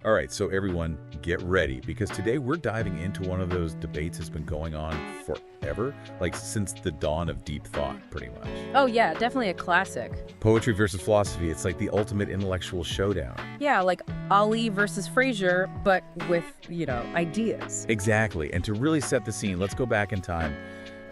All right, so everyone, get ready, because today we're diving into one of those debates that's been going on forever, like since the dawn of deep thought, pretty much. Oh yeah, definitely a classic. Poetry versus philosophy, it's like the ultimate intellectual showdown. Yeah, like Ali versus Frazier, but with, ideas. Exactly, and to really set the scene, let's go back in time.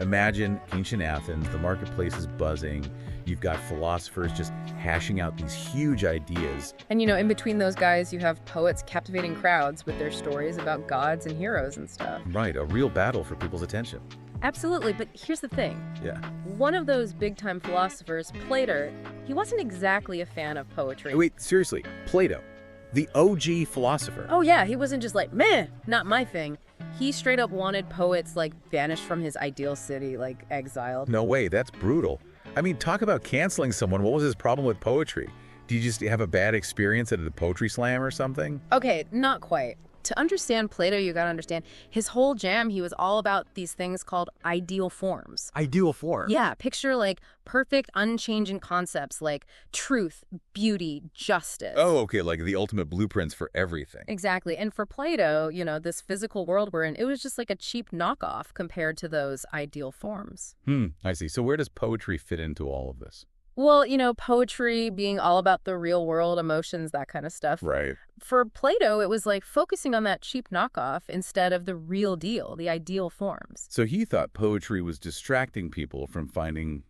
Imagine ancient Athens, the marketplace is buzzing, you've got philosophers just hashing out these huge ideas. And in between those guys, you have poets captivating crowds with their stories about gods and heroes and stuff. Right, a real battle for people's attention. Absolutely, but here's the thing. Yeah. One of those big-time philosophers, Plato, he wasn't exactly a fan of poetry. Wait, seriously, Plato, the OG philosopher. Oh yeah, he wasn't just like, meh, not my thing. He straight up wanted poets, banished from his ideal city, exiled. No way, that's brutal. I mean, talk about canceling someone. What was his problem with poetry? Do you just have a bad experience at a poetry slam or something? Okay, not quite. To understand Plato, you gotta understand his whole jam, he was all about these things called ideal forms. Ideal form? Yeah, picture perfect, unchanging concepts like truth, beauty, justice. Oh, okay, like the ultimate blueprints for everything. Exactly. And for Plato, this physical world we're in, it was just like a cheap knockoff compared to those ideal forms. I see. So where does poetry fit into all of this? Well, poetry being all about the real world, emotions, that kind of stuff. Right. For Plato, it was focusing on that cheap knockoff instead of the real deal, the ideal forms. So he thought poetry was distracting people from finding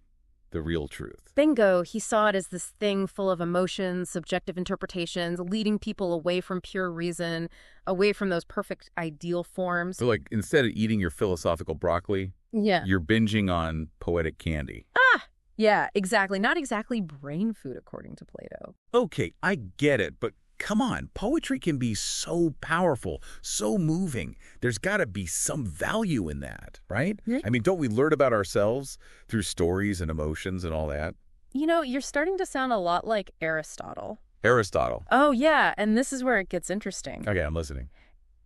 the real truth. Bingo. He saw it as this thing full of emotions, subjective interpretations, leading people away from pure reason, away from those perfect ideal forms. So instead of eating your philosophical broccoli, yeah, you're binging on poetic candy. Yeah, exactly. Not exactly brain food, according to Plato. Okay, I get it, but come on. Poetry can be so powerful, so moving. There's got to be some value in that, right? I mean, don't we learn about ourselves through stories and emotions and all that? You're starting to sound a lot like Aristotle. Aristotle. Oh, yeah, and this is where it gets interesting. Okay, I'm listening.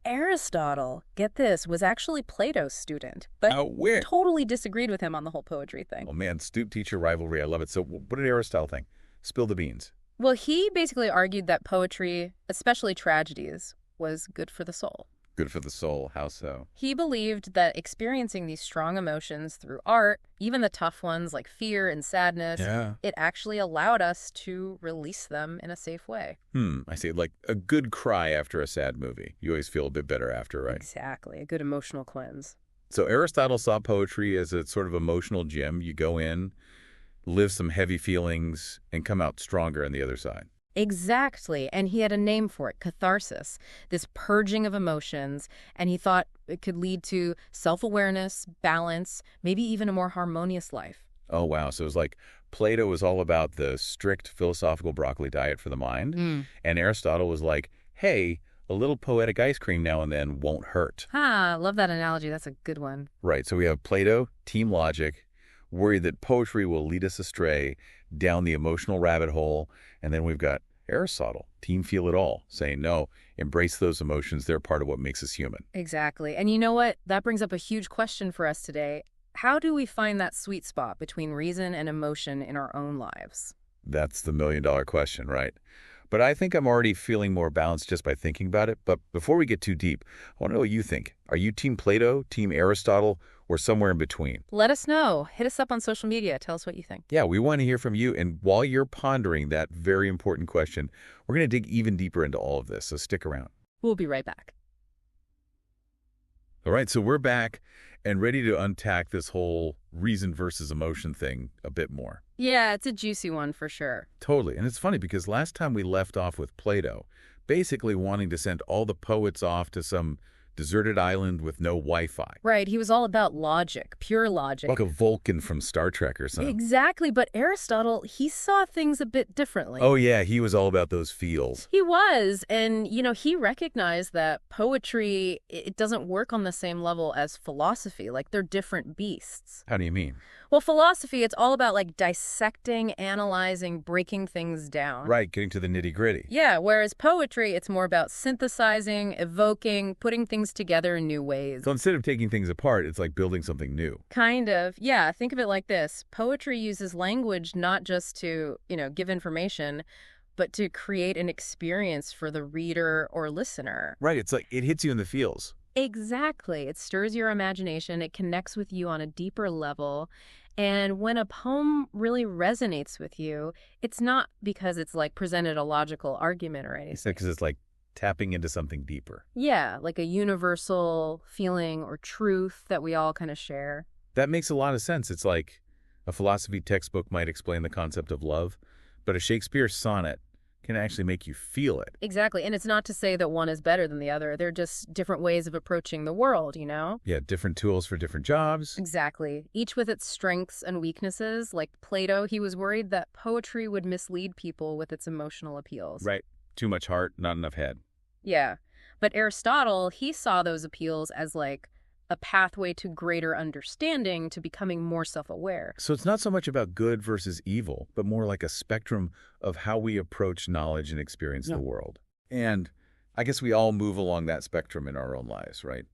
Aristotle, get this, was actually Plato's student, but totally disagreed with him on the whole poetry thing. Oh man, student-teacher rivalry, I love it. So what did Aristotle think? Spill the beans. Well, he basically argued that poetry, especially tragedies, was good for the soul. Good for the soul, how so? He believed that experiencing these strong emotions through art, even the tough ones like fear and sadness, it actually allowed us to release them in a safe way. I see. Like a good cry after a sad movie. You always feel a bit better after, right? Exactly. A good emotional cleanse. So Aristotle saw poetry as a sort of emotional gym. You go in, live some heavy feelings, and come out stronger on the other side. Exactly. And he had a name for it, catharsis, this purging of emotions. And he thought it could lead to self-awareness, balance, maybe even a more harmonious life. Oh, wow. So it was like Plato was all about the strict philosophical broccoli diet for the mind. And Aristotle was like, hey, a little poetic ice cream now and then won't hurt. Love that analogy. That's a good one. Right. So we have Plato, team logic, worried that poetry will lead us astray down the emotional rabbit hole. And then we've got Aristotle, team feel it all, saying, no, embrace those emotions. They're part of what makes us human. Exactly. And you know what? That brings up a huge question for us today. How do we find that sweet spot between reason and emotion in our own lives? That's the million-dollar question, right? But I think I'm already feeling more balanced just by thinking about it. But before we get too deep, I want to know what you think. Are you team Plato, team Aristotle, or somewhere in between? Let us know. Hit us up on social media. Tell us what you think. Yeah, we want to hear from you. And while you're pondering that very important question, we're going to dig even deeper into all of this. So stick around. We'll be right back. All right, so we're back and ready to untack this whole reason versus emotion thing a bit more. Yeah, it's a juicy one for sure. Totally. And it's funny because last time we left off with Plato, basically wanting to send all the poets off to some deserted island with no Wi-Fi. Right, he was all about logic, pure logic. Like a Vulcan from Star Trek or something. Exactly, but Aristotle, he saw things a bit differently. Oh yeah, he was all about those feels. He was, and he recognized that poetry, it doesn't work on the same level as philosophy, like they're different beasts. How do you mean? Well, philosophy, it's all about dissecting, analyzing, breaking things down. Right, getting to the nitty-gritty. Yeah, whereas poetry, it's more about synthesizing, evoking, putting things together in new ways. So instead of taking things apart, it's like building something new. Kind of. Yeah, think of it like this. Poetry uses language not just to, give information, but to create an experience for the reader or listener. Right, it's like it hits you in the feels. Exactly. It stirs your imagination. It connects with you on a deeper level. And when a poem really resonates with you, it's not because it's like presented a logical argument or anything. Because it's like tapping into something deeper. Yeah, like a universal feeling or truth that we all kind of share. That makes a lot of sense. It's like a philosophy textbook might explain the concept of love, but a Shakespeare sonnet can actually make you feel it. Exactly. And it's not to say that one is better than the other. They're just different ways of approaching the world, you know? Yeah, different tools for different jobs. Exactly. Each with its strengths and weaknesses. Like Plato, he was worried that poetry would mislead people with its emotional appeals. Right. Too much heart, not enough head. Yeah. But Aristotle, he saw those appeals as like a pathway to greater understanding, to becoming more self-aware. So it's not so much about good versus evil, but more like a spectrum of how we approach knowledge and experience the world. And I guess we all move along that spectrum in our own lives, right?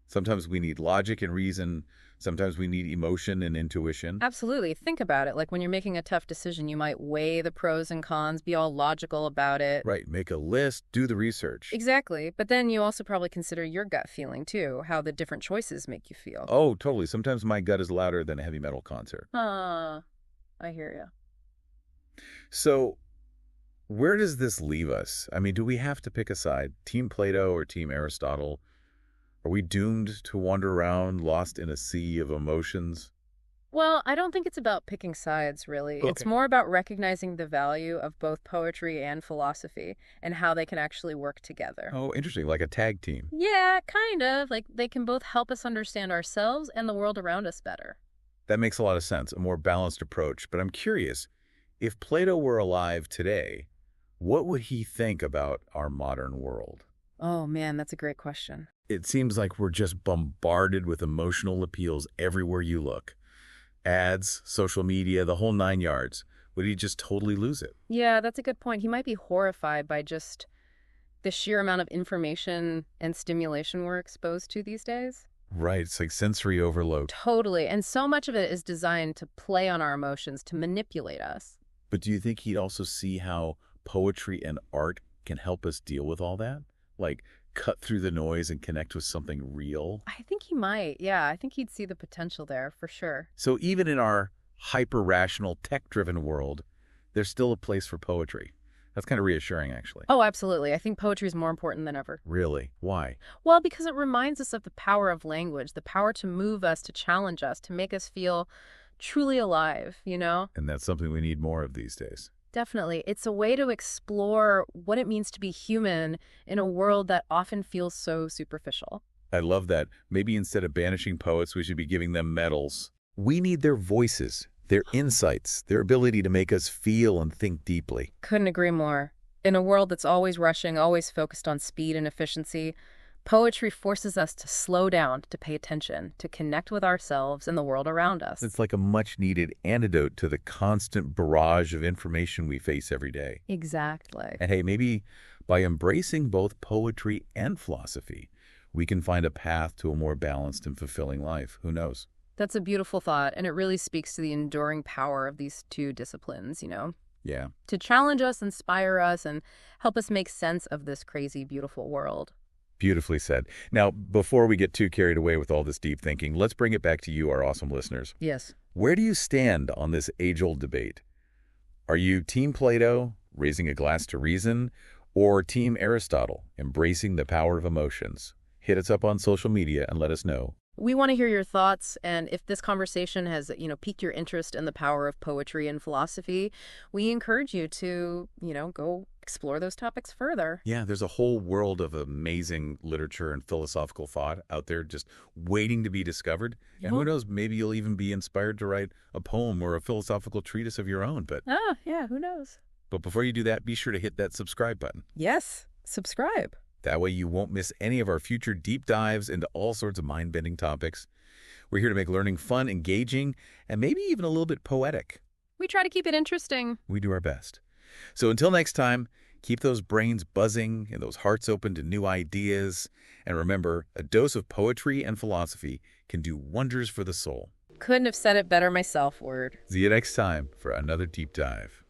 Sometimes we need logic and reason. Sometimes we need emotion and intuition. Absolutely. Think about it. Like when you're making a tough decision, you might weigh the pros and cons, be all logical about it. Right. Make a list, do the research. Exactly. But then you also probably consider your gut feeling, too, how the different choices make you feel. Oh, totally. Sometimes my gut is louder than a heavy metal concert. I hear you. So where does this leave us? I mean, do we have to pick a side? Team Plato or Team Aristotle? Are we doomed to wander around lost in a sea of emotions? Well, I don't think it's about picking sides, really. It's Okay. more about recognizing the value of both poetry and philosophy and how they can actually work together. Oh, interesting. Like a tag team. Yeah, kind of. Like they can both help us understand ourselves and the world around us better. That makes a lot of sense, a more balanced approach. But I'm curious, if Plato were alive today, what would he think about our modern world? Oh, man, that's a great question. It seems like we're just bombarded with emotional appeals everywhere you look. Ads, social media, the whole 9 yards. Would he just totally lose it? Yeah, that's a good point. He might be horrified by just the sheer amount of information and stimulation we're exposed to these days. Right, it's like sensory overload. Totally. And so much of it is designed to play on our emotions, to manipulate us. But do you think he'd also see how poetry and art can help us deal with all that? Like, cut through the noise and connect with something real? I think he might. Yeah, I think he'd see the potential there for sure. So even in our hyper-rational, tech-driven world, there's still a place for poetry. That's kind of reassuring, actually. Oh, absolutely. I think poetry is more important than ever. Really? Why? Well, because it reminds us of the power of language, the power to move us, to challenge us, to make us feel truly alive, you know? And that's something we need more of these days. Definitely. It's a way to explore what it means to be human in a world that often feels so superficial. I love that. Maybe instead of banishing poets, we should be giving them medals. We need their voices, their insights, their ability to make us feel and think deeply. Couldn't agree more. In a world that's always rushing, always focused on speed and efficiency, poetry forces us to slow down, to pay attention, to connect with ourselves and the world around us. It's like a much-needed antidote to the constant barrage of information we face every day. Exactly. And hey, maybe by embracing both poetry and philosophy, we can find a path to a more balanced and fulfilling life. Who knows? That's a beautiful thought, and it really speaks to the enduring power of these two disciplines, you know? Yeah. To challenge us, inspire us, and help us make sense of this crazy, beautiful world. Beautifully said. Now, before we get too carried away with all this deep thinking, let's bring it back to you, our awesome listeners. Yes. Where do you stand on this age-old debate? Are you Team Plato, raising a glass to reason, or Team Aristotle, embracing the power of emotions? Hit us up on social media and let us know. We want to hear your thoughts, and if this conversation has, piqued your interest in the power of poetry and philosophy, we encourage you to, go explore those topics further. Yeah, there's a whole world of amazing literature and philosophical thought out there just waiting to be discovered. And who knows, maybe you'll even be inspired to write a poem or a philosophical treatise of your own. But Yeah, who knows? before you do that, be sure to hit that subscribe button. Yes, subscribe. That way you won't miss any of our future deep dives into all sorts of mind-bending topics. We're here to make learning fun, engaging, and maybe even a little bit poetic. We try to keep it interesting. We do our best. So until next time, keep those brains buzzing and those hearts open to new ideas. And remember, a dose of poetry and philosophy can do wonders for the soul. Couldn't have said it better myself, Word. See you next time for another deep dive.